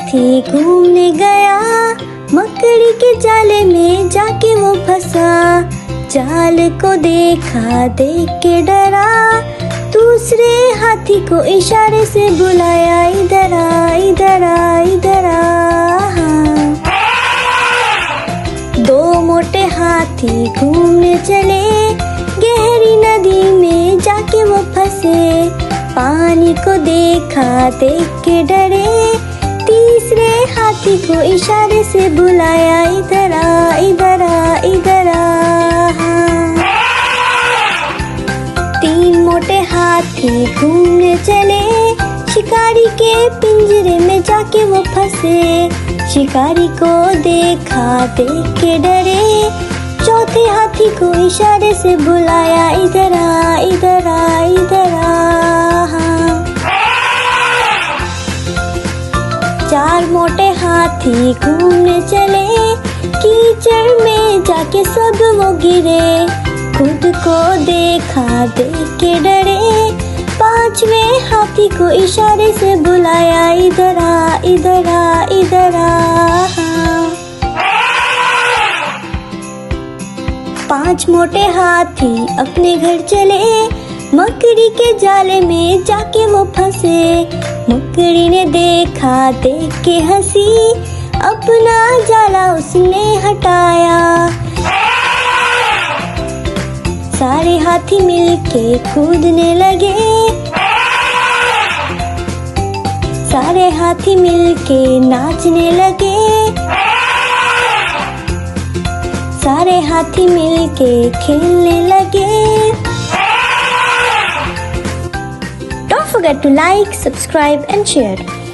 हाथी घूमने गया, मकड़ी के जाले में जाके वो फंसा। जाल को देखा, देख के डरा, दूसरे हाथी को इशारे से बुलाया, इधर आ, इधर आ, इधर आ। दो मोटे हाथी घूमने चले, गहरी नदी में जाके वो फंसे। पानी को देखा, देख के डरे, तीसरे हाथी को इशारे से बुलाया, इधर आ, इधर आ, इधर आ। तीन मोटे हाथी घूमने चले, शिकारी के पिंजरे में जाके वो फंसे। शिकारी को देखा, देख के डरे, चौथे हाथी को इशारे से बुलाया, इधर आ, इधर आ, इधर आ। चार मोटे हाथी घूमने चले, कीचड़ में जाके सब वो गिरे। खुद को देखा, देख के डरे, पांचवें हाथी को इशारे से बुलाया, इधर आ, इधर आ, इधर आ। पांच मोटे हाथी अपने घर चले, मकड़ी के जाले में जाके वो फंसे। मकड़ी ने देखा, देख के हंसी, अपना जाला उसने हटाया। सारे हाथी मिलके कूदने लगे, सारे हाथी मिलके नाचने लगे, सारे हाथी मिलके खेलने लगे। Don't forget to like, subscribe and share.